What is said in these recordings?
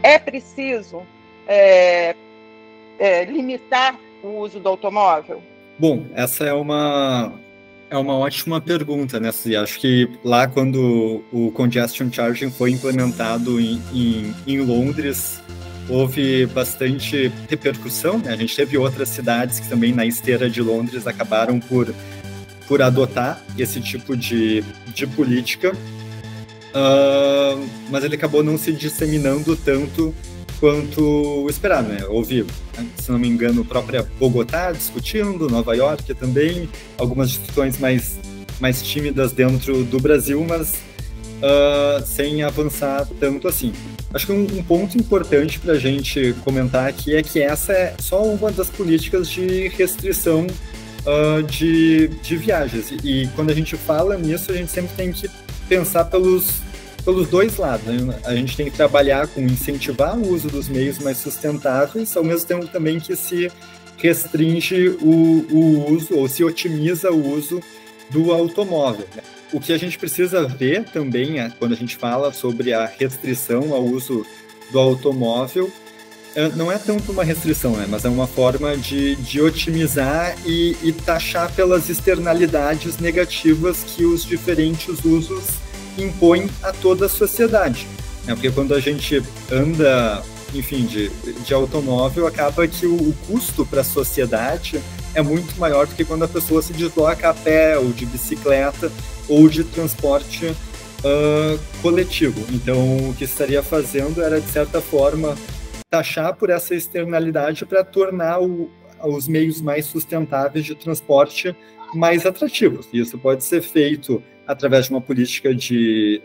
é preciso limitar o uso do automóvel? Bom, essa é uma ótima pergunta, né, Suzy? Acho que lá quando o Congestion Charging foi implementado em Londres, houve bastante repercussão, né? A gente teve outras cidades que também na esteira de Londres acabaram por adotar esse tipo de política, mas ele acabou não se disseminando tanto quanto esperado, né? Houve, se não me engano, a própria Bogotá discutindo, Nova York também, algumas discussões mais tímidas dentro do Brasil, mas sem avançar tanto assim. Acho que um ponto importante para a gente comentar aqui é que essa é só uma das políticas de restrição de viagens. E quando a gente fala nisso, a gente sempre tem que pensar pelos dois lados, né? A gente tem que trabalhar com incentivar o uso dos meios mais sustentáveis, ao mesmo tempo também que se restringe o uso, ou se otimiza o uso do automóvel, né? O que a gente precisa ver também, quando a gente fala sobre a restrição ao uso do automóvel, não é tanto uma restrição, né? Mas é uma forma de otimizar e taxar pelas externalidades negativas que os diferentes usos impõe a toda a sociedade, né? Porque quando a gente anda, enfim, de automóvel, acaba que o custo para a sociedade é muito maior do que quando a pessoa se desloca a pé, ou de bicicleta, ou de transporte coletivo. Então, o que estaria fazendo era, de certa forma, taxar por essa externalidade para tornar os meios mais sustentáveis de transporte mais atrativos. Isso pode ser feito através de uma política de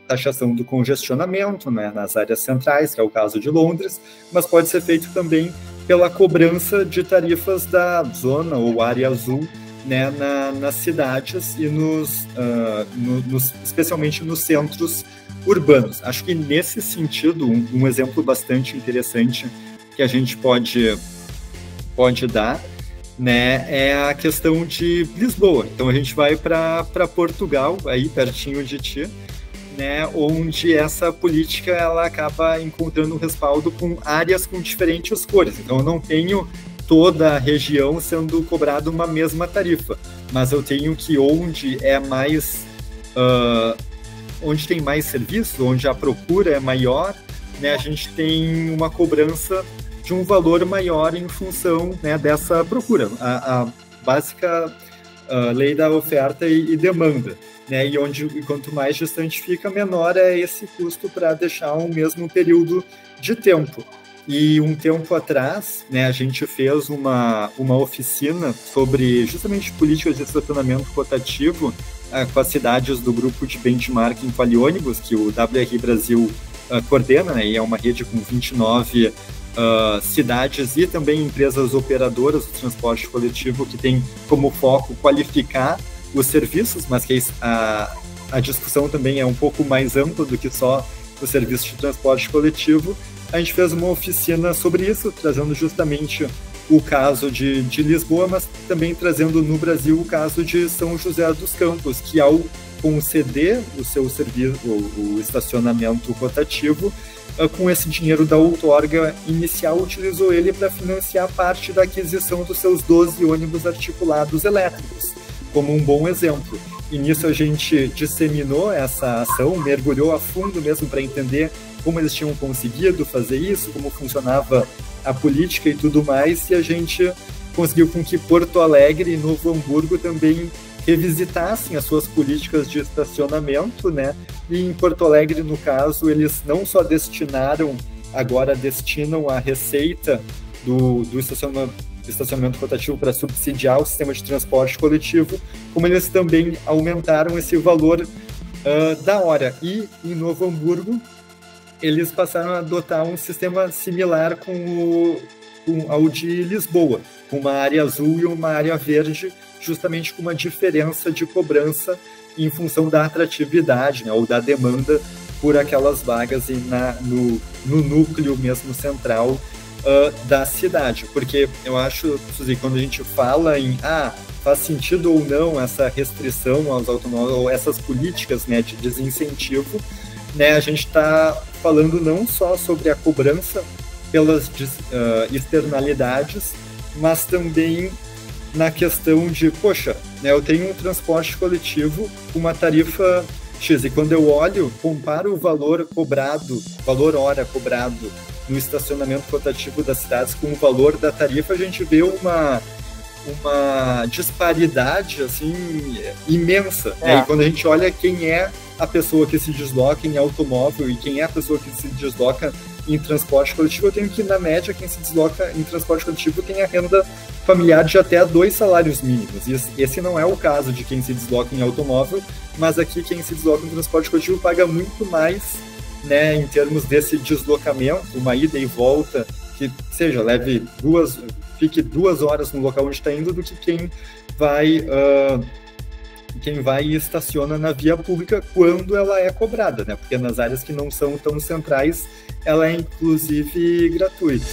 taxação do congestionamento, né, nas áreas centrais, que é o caso de Londres, mas pode ser feito também pela cobrança de tarifas da zona ou área azul, né, nas cidades e especialmente nos centros urbanos. Acho que nesse sentido, um exemplo bastante interessante que a gente pode dar, né, é a questão de Lisboa. Então a gente vai para Portugal, aí pertinho de ti, né, onde essa política ela acaba encontrando um respaldo com áreas com diferentes cores. Então eu não tenho toda a região sendo cobrada uma mesma tarifa, mas eu tenho que onde tem mais serviço, onde a procura é maior, né, a gente tem uma cobrança de um valor maior em função, né, dessa procura. A básica lei da oferta e demanda, né, e quanto mais distante fica, menor é esse custo para deixar um mesmo período de tempo. E um tempo atrás, né, a gente fez uma oficina sobre justamente políticas de estacionamento rotativo com as cidades do grupo de benchmarking Qualiônibus, que o WRI Brasil coordena, né, e é uma rede com 29 cidades e também empresas operadoras do transporte coletivo que tem como foco qualificar os serviços, mas que a discussão também é um pouco mais ampla do que só o serviço de transporte coletivo. A gente fez uma oficina sobre isso, trazendo justamente o caso de Lisboa, mas também trazendo no Brasil o caso de São José dos Campos, que ao conceder o seu serviço, o estacionamento rotativo, com esse dinheiro da outorga inicial, utilizou ele para financiar parte da aquisição dos seus 12 ônibus articulados elétricos, como um bom exemplo. E nisso a gente disseminou essa ação, mergulhou a fundo mesmo para entender como eles tinham conseguido fazer isso, como funcionava a política e tudo mais, e a gente conseguiu com que Porto Alegre e Novo Hamburgo também revisitassem as suas políticas de estacionamento, né? E em Porto Alegre, no caso, eles não só agora destinam a receita do estacionamento rotativo para subsidiar o sistema de transporte coletivo, como eles também aumentaram esse valor da hora. E em Novo Hamburgo, eles passaram a adotar um sistema similar ao de Lisboa, com uma área azul e uma área verde, justamente com uma diferença de cobrança em função da atratividade, né, ou da demanda por aquelas vagas e no núcleo mesmo central da cidade. Porque eu acho, Suzy, quando a gente fala em faz sentido ou não essa restrição aos automóveis, ou essas políticas, né, de desincentivo, né, a gente está falando não só sobre a cobrança pelas externalidades, mas também na questão de, poxa, né, eu tenho um transporte coletivo com uma tarifa X, e quando eu olho, comparo o valor cobrado, valor hora cobrado no estacionamento rotativo das cidades com o valor da tarifa, a gente vê uma disparidade assim imensa. Né? E quando a gente olha quem é a pessoa que se desloca em automóvel e quem é a pessoa que se desloca em transporte coletivo, eu tenho que, na média, quem se desloca em transporte coletivo tem a renda familiar de até 2 salários mínimos. E esse não é o caso de quem se desloca em automóvel, mas aqui quem se desloca em transporte coletivo paga muito mais, né, em termos desse deslocamento, uma ida e volta, que seja, fique 2 horas no local onde está indo, do que quem vai e estaciona na via pública quando ela é cobrada, né? Porque nas áreas que não são tão centrais, ela é inclusive gratuita.